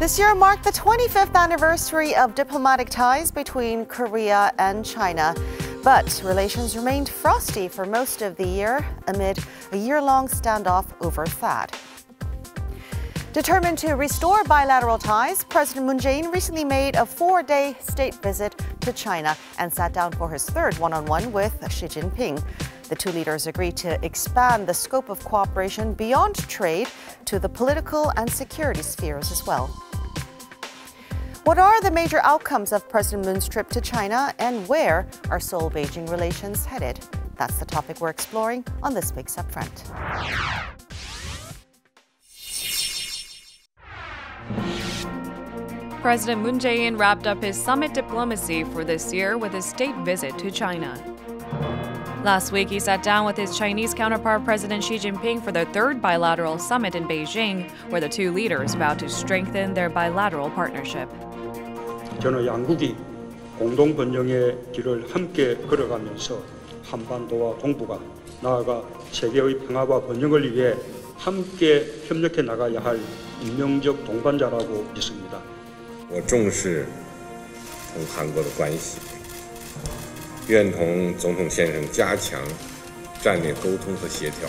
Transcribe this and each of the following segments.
This year marked the 25th anniversary of diplomatic ties between Korea and China. But relations remained frosty for most of the year amid a year-long standoff over THAAD. Determined to restore bilateral ties, President Moon Jae-in recently made a 4-day state visit to China and sat down for his third one-on-one with Xi Jinping. The two leaders agreed to expand the scope of cooperation beyond trade to the political and security spheres as well. What are the major outcomes of President Moon's trip to China, and where are Seoul-Beijing relations headed? That's the topic we're exploring on this week's Upfront. President Moon Jae-in wrapped up his summit diplomacy for this year with his state visit to China. Last week, he sat down with his Chinese counterpart President Xi Jinping for their third bilateral summit in Beijing, where the two leaders vowed to strengthen their bilateral partnership. 저는 양국이 공동 번영의 길을 함께 걸어가면서 한반도와 동북아, 나아가 세계의 평화와 번영을 위해 함께 협력해 나가야 할 운명적 동반자라고 믿습니다. 我重视同韩国的关系，愿同总统先生加强战略沟通和协调，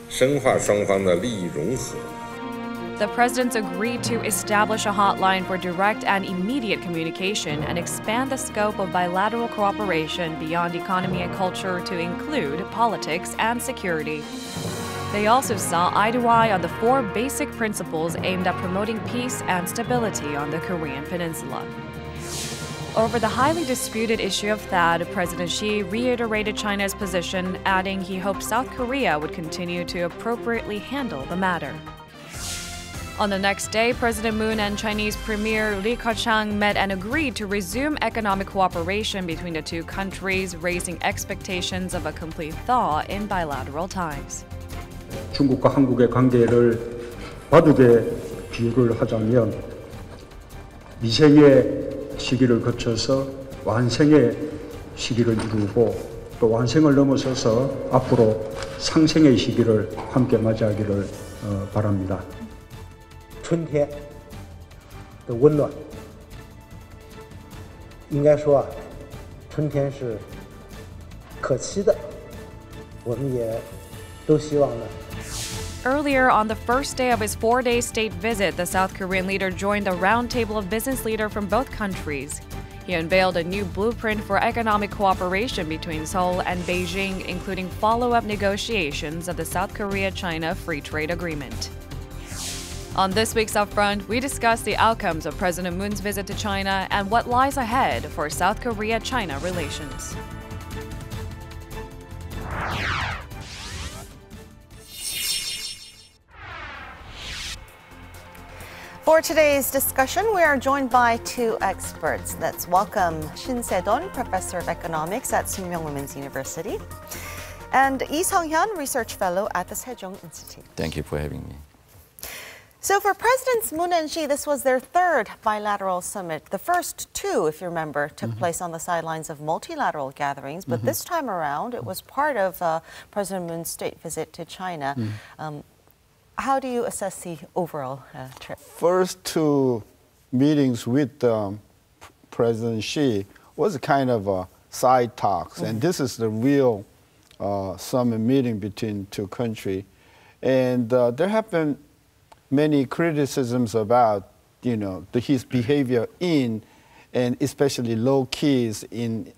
深化双方的利益融合。 The presidents agreed to establish a hotline for direct and immediate communication and expand the scope of bilateral cooperation beyond economy and culture to include politics and security. They also saw eye to eye on the 4 basic principles aimed at promoting peace and stability on the Korean peninsula. Over the highly disputed issue of THAAD, President Xi reiterated China's position, adding he hoped South Korea would continue to appropriately handle the matter. On the next day, President Moon and Chinese Premier Li Keqiang met and agreed to resume economic cooperation between the two countries, raising expectations of a complete thaw in bilateral ties. 중국과 한국의 관계를 바둑에 비유를 하자면 미생의 시기를 거쳐서 완생의 시기를 이루고 또 완생을 넘어서서 앞으로 상생의 시기를 함께 맞이하기를 바랍니다. 春天的温暖，应该说春天是可期的，我们也都希望呢。 Earlier, on the first day of his 4-day state visit, the South Korean leader joined the roundtable of business leaders from both countries. He unveiled a new blueprint for economic cooperation between Seoul and Beijing, including follow-up negotiations of the South Korea-China Free Trade Agreement. On this week's Upfront, we discuss the outcomes of President Moon's visit to China and what lies ahead for South Korea-China relations. For today's discussion, we are joined by 2 experts. Let's welcome Shin Se-don, Professor of Economics at Sookmyung University, and Seong-hyon, Research Fellow at the Sejong Institute. Thank you for having me. So for Presidents Moon and Xi, this was their 3rd bilateral summit. The first 2, if you remember, took place on the sidelines of multilateral gatherings, but this time around it was part of President Moon's state visit to China. How do you assess the overall trip? First 2 meetings with President Xi was kind of side talks, and this is the real summit meeting between 2 countries. And there have been many criticisms about, his behavior and especially low keys in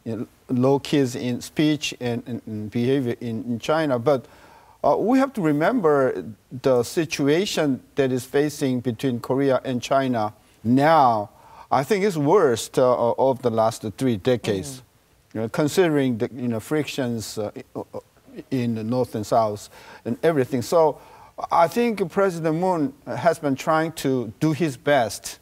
speech and behavior in China. But we have to remember the situation that is facing between Korea and China now. I think is worst of the last 3 decades, considering the frictions in the north and south and everything. So I think President Moon has been trying to do his best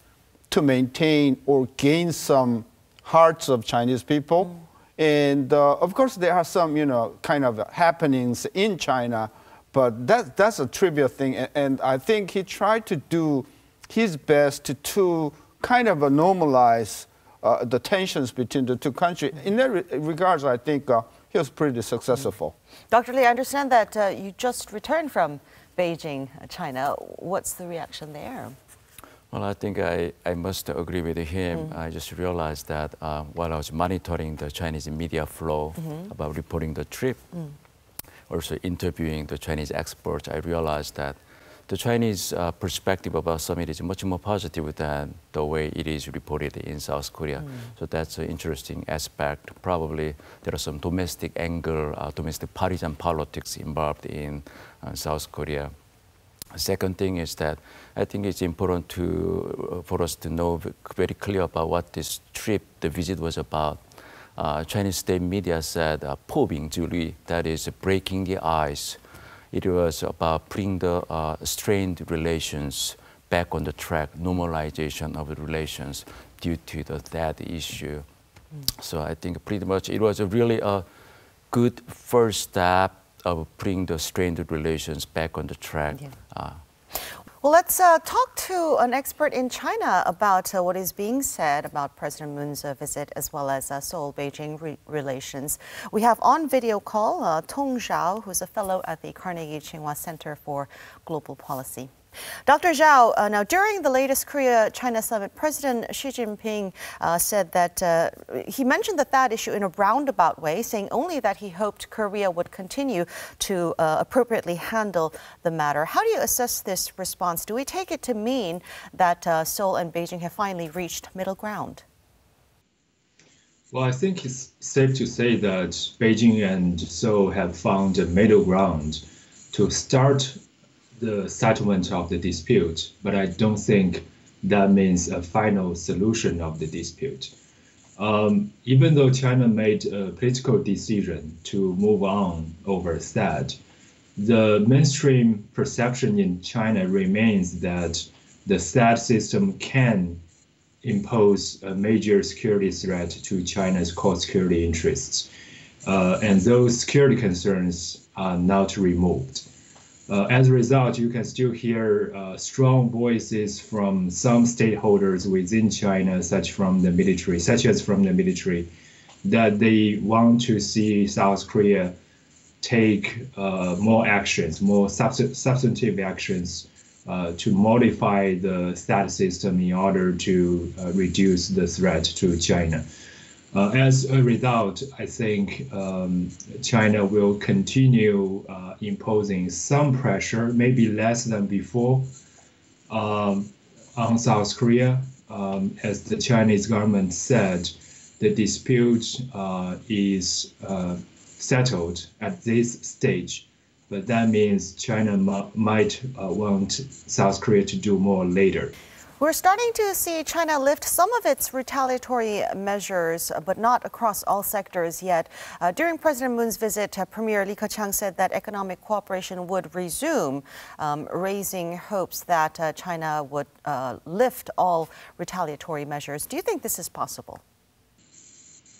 to maintain or gain some hearts of Chinese people. And of course, there are some, kind of happenings in China, but that's a trivial thing. And I think he tried to do his best to kind of normalize the tensions between the 2 countries. In that regards, I think he was pretty successful. Dr. Lee, I understand that you just returned from Beijing, China. What's the reaction there? Well, I think I must agree with him. I just realized that while I was monitoring the Chinese media flow about reporting the trip, also interviewing the Chinese experts, I realized that the Chinese perspective about summit is much more positive than the way it is reported in South Korea. So that's an interesting aspect. Probably there are some domestic angle, domestic partisan politics involved in South Korea. Second thing is that I think it's important for us to know very clear about what this trip, the visit was about. Chinese state media said, "Po Bing Zuli," that is breaking the ice. It was about putting the strained relations back on the track, normalization of the relations due to that issue. So I think pretty much it was really a good first step of putting the strained relations back on the track. Well, let's talk to an expert in China about what is being said about President Moon's visit as well as Seoul-Beijing relations. We have on video call Tong Zhao, who's a fellow at the Carnegie Tsinghua Center for Global Policy. Dr. Zhao, now during the latest Korea-China summit, President Xi Jinping said that he mentioned that issue in a roundabout way, saying only that he hoped Korea would continue to appropriately handle the matter. How do you assess this response? Do we take it to mean that Seoul and Beijing have finally reached middle ground? Well, I think it's safe to say that Beijing and Seoul have found a middle ground to start the settlement of the dispute, but I don't think that means a final solution of the dispute. Even though China made a political decision to move on over THAAD, the mainstream perception in China remains that the THAAD system can impose a major security threat to China's core security interests. And those security concerns are not removed. As a result, you can still hear strong voices from some stakeholders within China, such as from the military, that they want to see South Korea take more actions, more substantive actions to modify the THAAD system in order to reduce the threat to China. As a result, I think China will continue imposing some pressure, maybe less than before, on South Korea. As the Chinese government said, the dispute is settled at this stage, but that means China might want South Korea to do more later. We're starting to see China lift some of its retaliatory measures, but not across all sectors yet. During President Moon's visit, Premier Li Keqiang said that economic cooperation would resume, raising hopes that China would lift all retaliatory measures. Do you think this is possible?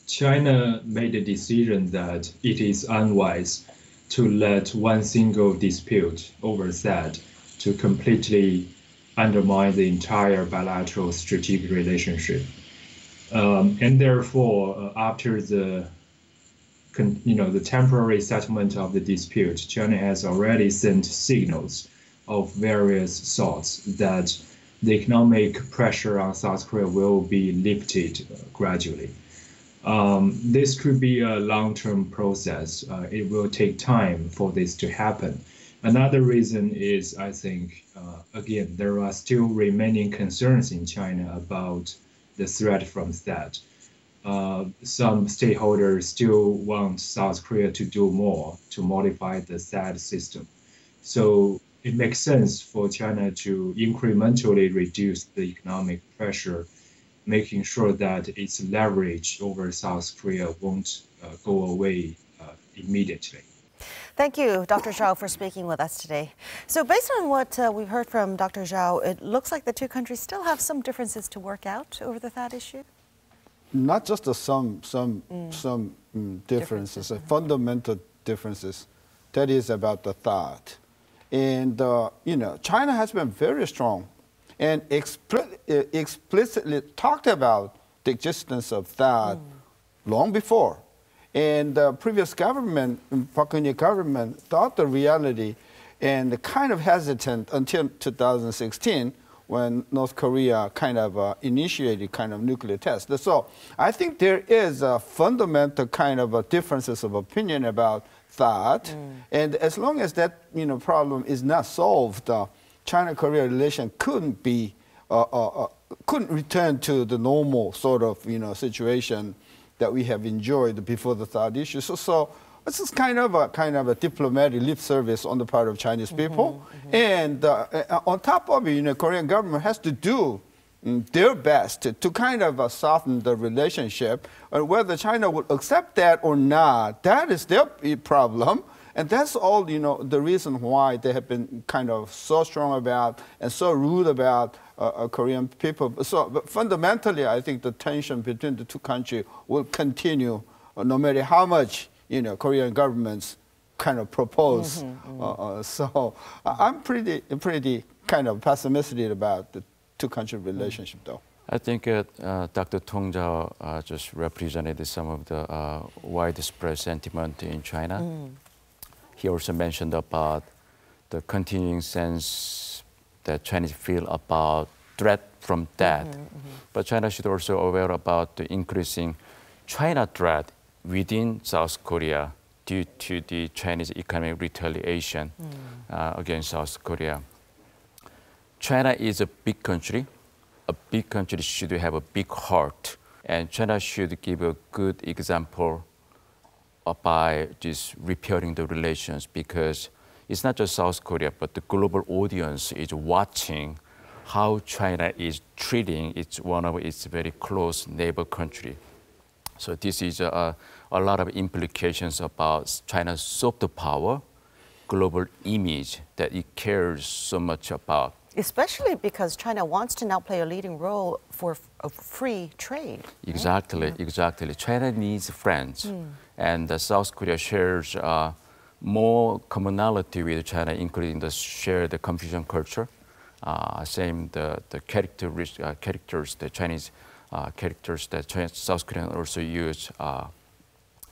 China made a decision that it is unwise to let one single dispute over THAAD to completely undermine the entire bilateral strategic relationship. And therefore, after the temporary settlement of the dispute, China has already sent signals of various sorts that the economic pressure on South Korea will be lifted gradually. This could be a long-term process. It will take time for this to happen. Another reason is, I think, again, there are still remaining concerns in China about the threat from THAAD. Some stakeholders still want South Korea to do more to modify the THAAD system. So it makes sense for China to incrementally reduce the economic pressure, making sure that its leverage over South Korea won't go away immediately. Thank you, Dr. Zhao, for speaking with us today. So based on what we've heard from Dr. Zhao, it looks like the two countries still have some differences to work out over the THAAD issue? Not just some differences, fundamental differences. That is about the THAAD. And, China has been very strong and explicitly talked about the existence of THAAD long before. And the previous government, Park Geun-hye government, thought the reality and kind of hesitant until 2016 when North Korea kind of initiated kind of nuclear tests. So I think there is a fundamental kind of differences of opinion about that. And as long as that problem is not solved, China-Korea relation couldn't be couldn't return to the normal sort of situation that we have enjoyed before the THAAD issue. So this is kind of a diplomatic lip service on the part of Chinese people. And on top of it, Korean government has to do their best to kind of soften the relationship. And whether China would accept that or not, that is their problem. And that's all, the reason why they have been kind of so strong about and so rude about Korean people. But fundamentally, I think the tension between the two countries will continue no matter how much Korean governments kind of propose. So I'm pretty kind of pessimistic about the two-country relationship, though. I think Dr. Tong Jao just represented some of the widespread sentiment in China. He also mentioned about the continuing sense that Chinese feel about threat from that. But China should also aware about the increasing China threat within South Korea due to the Chinese economic retaliation against South Korea. China is a big country. A big country should have a big heart. And China should give a good example by just repairing the relations, because it's not just South Korea, but the global audience is watching how China is treating one of its very close neighbor country. So this is a lot of implications about China's soft power, global image that it cares so much about. Especially because China wants to now play a leading role for free trade. Exactly, exactly. China needs friends. And South Korea shares more commonality with China, including the shared Confucian culture, same the characters, the Chinese characters that South Koreans also use.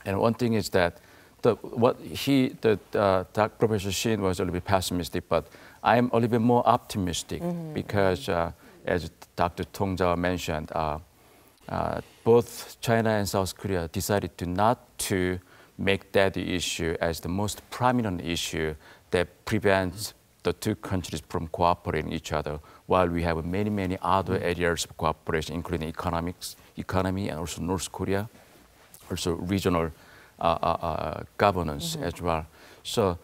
And one thing is that Professor Shin was a little bit pessimistic, but I'm a little bit more optimistic because, as Dr. Tong Jao mentioned, both China and South Korea decided not to make that issue as the most prominent issue that prevents the two countries from cooperating each other, while we have many, many other areas of cooperation, including economy, and also North Korea, also regional governance as well. So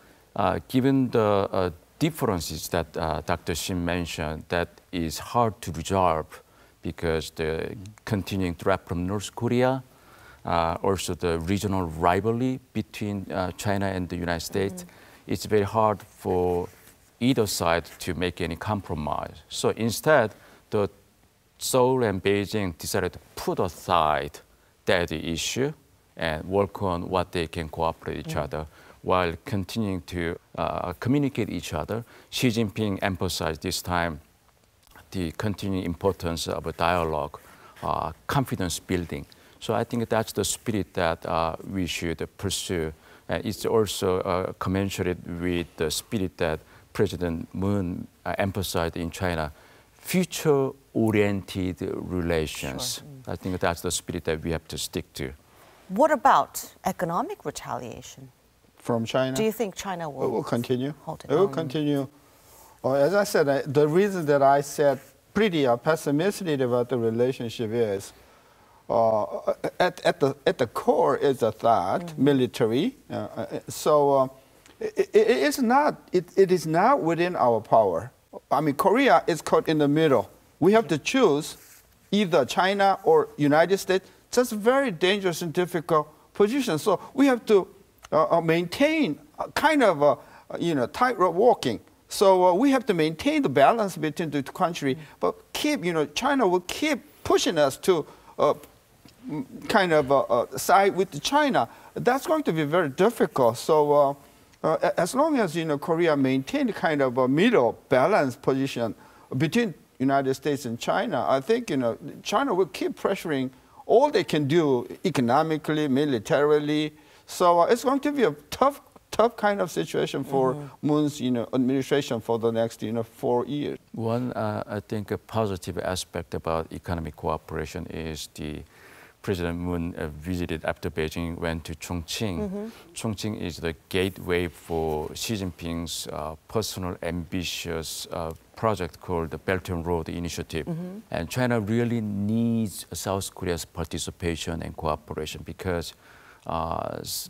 given the differences that Dr. Shin mentioned, that is hard to resolve because the continuing threat from North Korea, also the regional rivalry between China and the United States, it's very hard for either side to make any compromise. So instead, the Seoul and Beijing decided to put aside that issue and work on what they can cooperate each other while continuing to communicate each other. Xi Jinping emphasized this time the continuing importance of a dialogue, confidence building. So I think that's the spirit that we should pursue. And it's also commensurate with the spirit that President Moon emphasized in China, future-oriented relations. I think that's the spirit that we have to stick to. What about economic retaliation? From China? Do you think China will continue? Hold it will continue. As I said, the reason that I said pretty pessimistic about the relationship is at the core is a thought, military. It is not within our power. I mean, Korea is caught in the middle. We have to choose either China or United States. Just a very dangerous and difficult position. So we have to maintain kind of tightrope walking. So we have to maintain the balance between the two countries, but keep, China will keep pushing us to kind of side with China. That's going to be very difficult. So as long as, Korea maintain kind of a middle balance position between United States and China, I think, China will keep pressuring all they can do economically, militarily. So it's going to be a tough tough kind of situation for Moon's administration for the next 4 years. One, I think, a positive aspect about economic cooperation is the President Moon visited after Beijing, went to Chongqing. Chongqing is the gateway for Xi Jinping's personal ambitious project called the Belt and Road Initiative. And China really needs South Korea's participation and cooperation because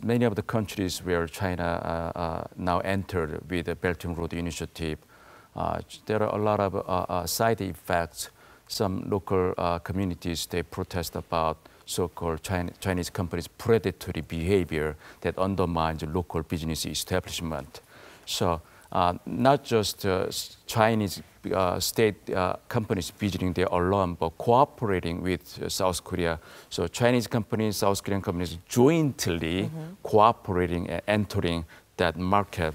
many of the countries where China now entered with the Belt and Road Initiative, there are a lot of side effects. Some local communities, they protest about so-called Chinese companies' predatory behavior that undermines local business establishment. So not just Chinese state companies visiting there alone, but cooperating with South Korea. So Chinese companies, South Korean companies jointly cooperating and entering that market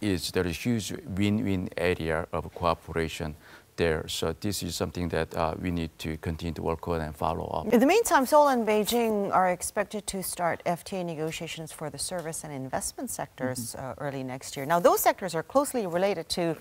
there is a huge win-win area of cooperation there. So this is something that we need to continue to work on and follow up. In the meantime, Seoul and Beijing are expected to start FTA negotiations for the service and investment sectors early next year. Now, those sectors are closely related to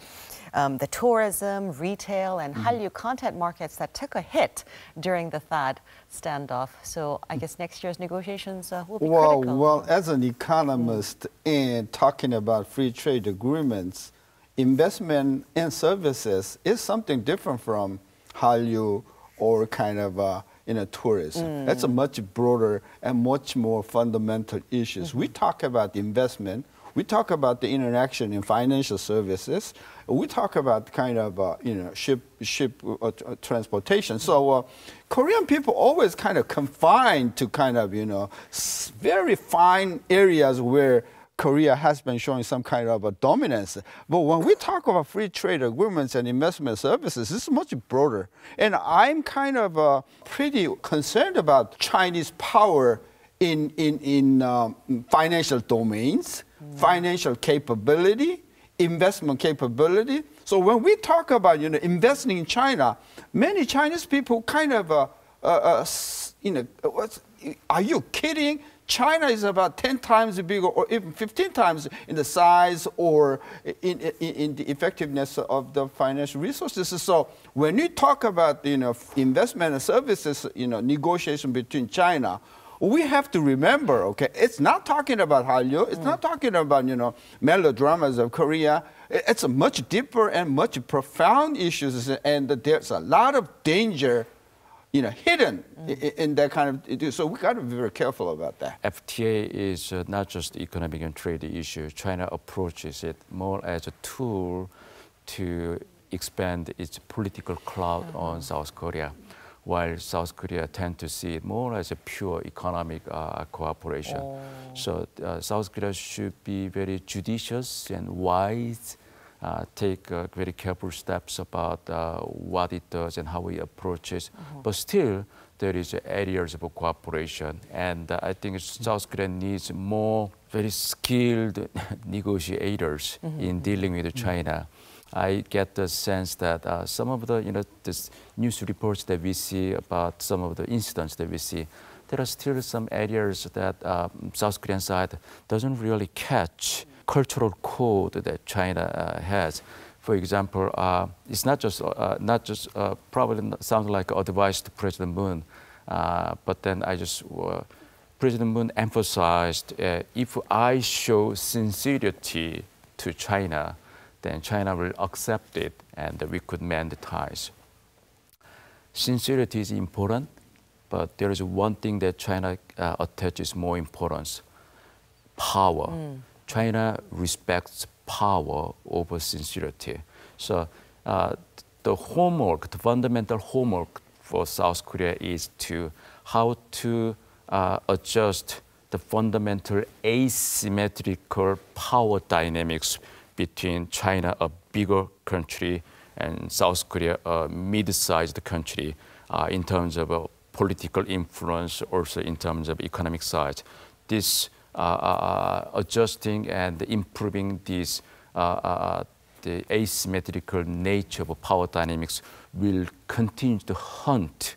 the tourism, retail, and Hallyu content markets that took a hit during the THAAD standoff. So I guess next year's negotiations will be critical. Well, as an economist and talking about free trade agreements, investment in services is something different from Hallyu or kind of tourism. That's a much broader and much more fundamental issues. We talk about investment. We talk about the interaction in financial services. We talk about kind of ship transportation. So Korean people always kind of confined to kind of very fine areas where Korea has been showing some kind of a dominance. But when we talk about free trade agreements and investment services, this is much broader. And I'm kind of pretty concerned about Chinese power in financial domains, financial capability, investment capability. So when we talk about investing in China, many Chinese people kind of are you kidding? China is about 10 times bigger or even 15 times in the size or in the effectiveness of the financial resources. So when you talk about investment and services negotiation between China, we have to remember, okay, it's not talking about Hallyu, it's not talking about melodramas of Korea. It's a much deeper and much profound issues, and there's a lot of danger hidden in that kind of, so we got to be very careful about that. FTA is not just economic and trade issue. China approaches it more as a tool to expand its political clout on South Korea, while South Korea tend to see it more as a pure economic cooperation. So South Korea should be very judicious and wise, take very careful steps about what it does and how it approaches. But still, there is areas of cooperation. And I think South Korea needs more very skilled negotiators in dealing with China. I get the sense that some of the this news reports that we see about some of the incidents that we see, there are still some areas that South Korean side doesn't really catch cultural code that China has. For example, it's not just probably sounds like advice to President Moon, but then President Moon emphasized if I show sincerity to China, then China will accept it and we could mend the ties. Sincerity is important, but there is one thing that China attaches more importance: power. China respects power over sincerity. So the fundamental homework for South Korea is how to adjust the fundamental asymmetrical power dynamics between China, a bigger country, and South Korea, a mid-sized country, in terms of political influence, also in terms of economic size. This adjusting and improving this the asymmetrical nature of power dynamics will continue to haunt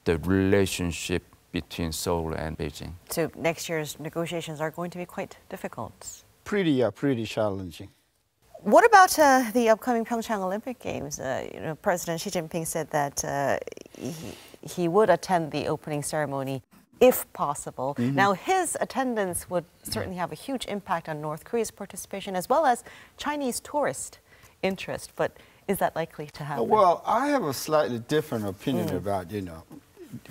the relationship between Seoul and Beijing. So next year's negotiations are going to be quite difficult. pretty challenging. What about the upcoming Pyeongchang Olympic Games? President Xi Jinping said that he would attend the opening ceremony if possible. Mm-hmm. Now, his attendance would certainly have a huge impact on North Korea's participation as well as Chinese tourist interest. But is that likely to happen? Well, I have a slightly different opinion about,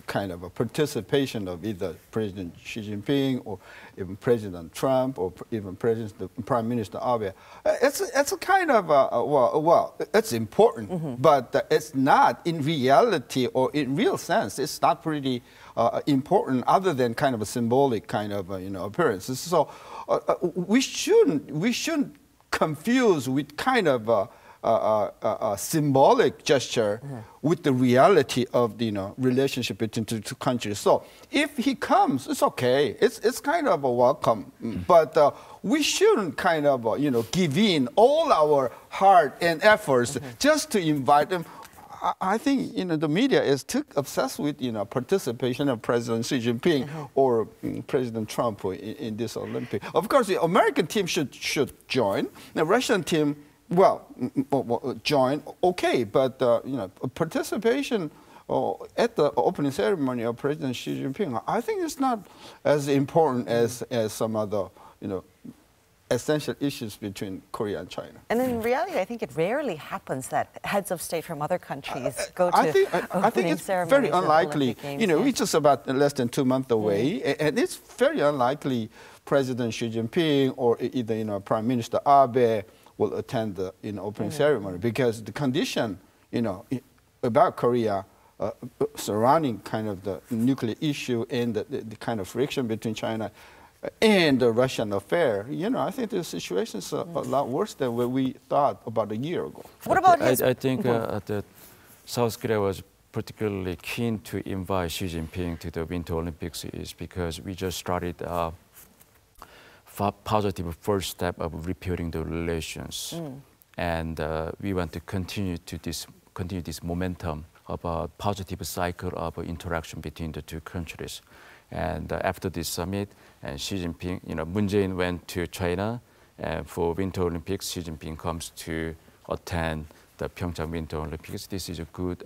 kind of a participation of either President Xi Jinping or even President Trump or even Prime Minister Abe. It's a kind of, well, it's important, but it's not in reality or in real sense, it's not pretty important other than kind of a symbolic kind of, appearances. So we shouldn't confuse with kind of a symbolic gesture with the reality of the relationship between the two countries. So if he comes, it's okay. It's kind of a welcome, but we shouldn't kind of give in all our heart and efforts just to invite him. I think the media is too obsessed with participation of President Xi Jinping or President Trump in this Olympic. Of course, the American team should join. The Russian team, well, join, okay, but participation at the opening ceremony of President Xi Jinping, I think it's not as important as some other essential issues between Korea and China. And in reality, I think it rarely happens that heads of state from other countries go to I think it's very unlikely. We're just about less than 2 months away, and it's very unlikely President Xi Jinping or either Prime Minister Abe will attend the opening ceremony, because the condition about Korea surrounding kind of the nuclear issue and the kind of friction between China and the Russian affair, I think the situation is a lot worse than what we thought about a year ago. What about his... I think that South Korea was particularly keen to invite Xi Jinping to the Winter Olympics is because we just started a positive first step of repairing the relations. And we want to continue this momentum of a positive cycle of interaction between the two countries. And after this summit, and Xi Jinping, Moon Jae-in went to China, and for Winter Olympics, Xi Jinping comes to attend the Pyeongchang Winter Olympics. This is a good,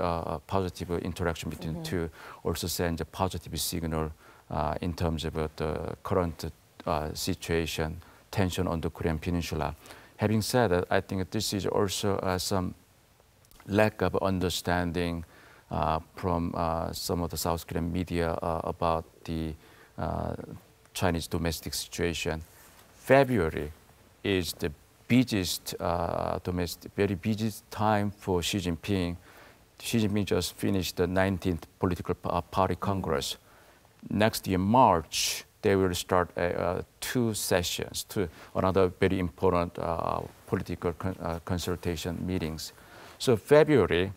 positive interaction between the two. Also sends a positive signal in terms of the current situation, tension on the Korean Peninsula. Having said that, I think this is also some lack of understanding from some of the South Korean media about the Chinese domestic situation. February is the busiest very busy time for Xi Jinping. Xi Jinping just finished the 19th Political Party Congress. Next year, March, they will start 2 sessions, another very important political consultation meetings. So February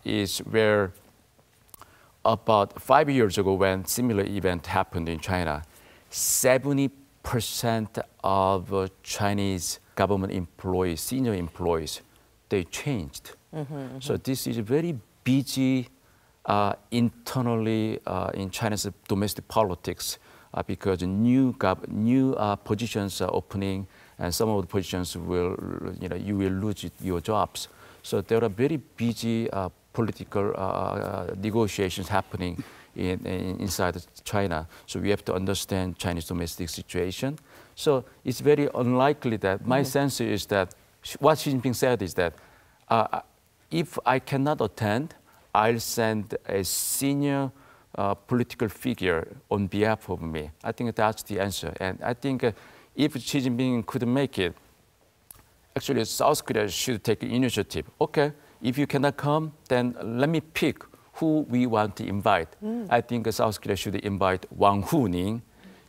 is where about 5 years ago when similar event happened in China, 70% of Chinese government employees, senior employees, they changed. So this is very busy internally in China's domestic politics because new positions are opening, and some of the positions will, you will lose your jobs. So there are very busy political negotiations happening inside China. So we have to understand Chinese domestic situation. So it's very unlikely that, my sense is that what Xi Jinping said is that if I cannot attend, I'll send a senior political figure on behalf of me. I think that's the answer. And I think if Xi Jinping couldn't make it, actually South Korea should take initiative. Okay, if you cannot come, then let me pick who we want to invite. I think South Korea should invite Wang Huning,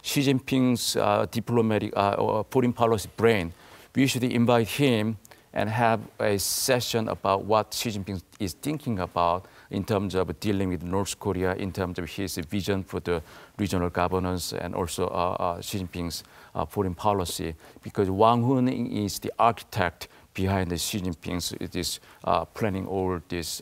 Xi Jinping's diplomatic or foreign policy brain. We should invite him and have a session about what Xi Jinping is thinking about in terms of dealing with North Korea, in terms of his vision for the regional governance, and also Xi Jinping's foreign policy. Because Wang Huning is the architect behind the Xi Jinping's planning all this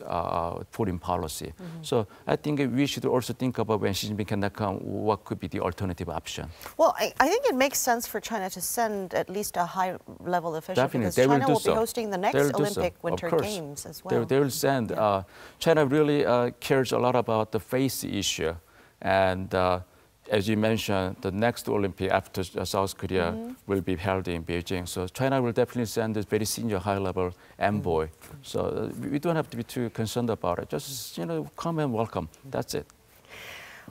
foreign policy. So I think we should also think about when Xi Jinping cannot come, what could be the alternative option. Well, I think it makes sense for China to send at least a high-level official. Definitely, because they China will so. be hosting the next Olympic Winter Games as well. They will send. China really cares a lot about the face issue, and as you mentioned, the next Olympic after South Korea will be held in Beijing. So China will definitely send a very senior high-level envoy. So we don't have to be too concerned about it. Just, come and welcome. That's it.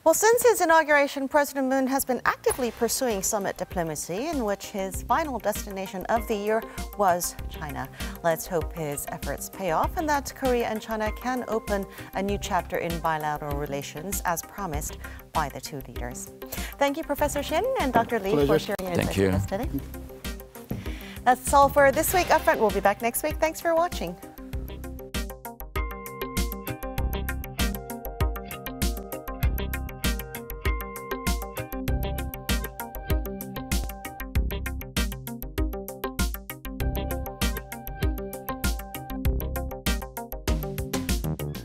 Well, since his inauguration, President Moon has been actively pursuing summit diplomacy, in which his final destination of the year was China. Let's hope his efforts pay off and that Korea and China can open a new chapter in bilateral relations, as promised by the two leaders. Thank you, Professor Shin and Dr. Lee, for sharing your insights with us today. That's all for this week. Upfront will be back next week. Thanks for watching.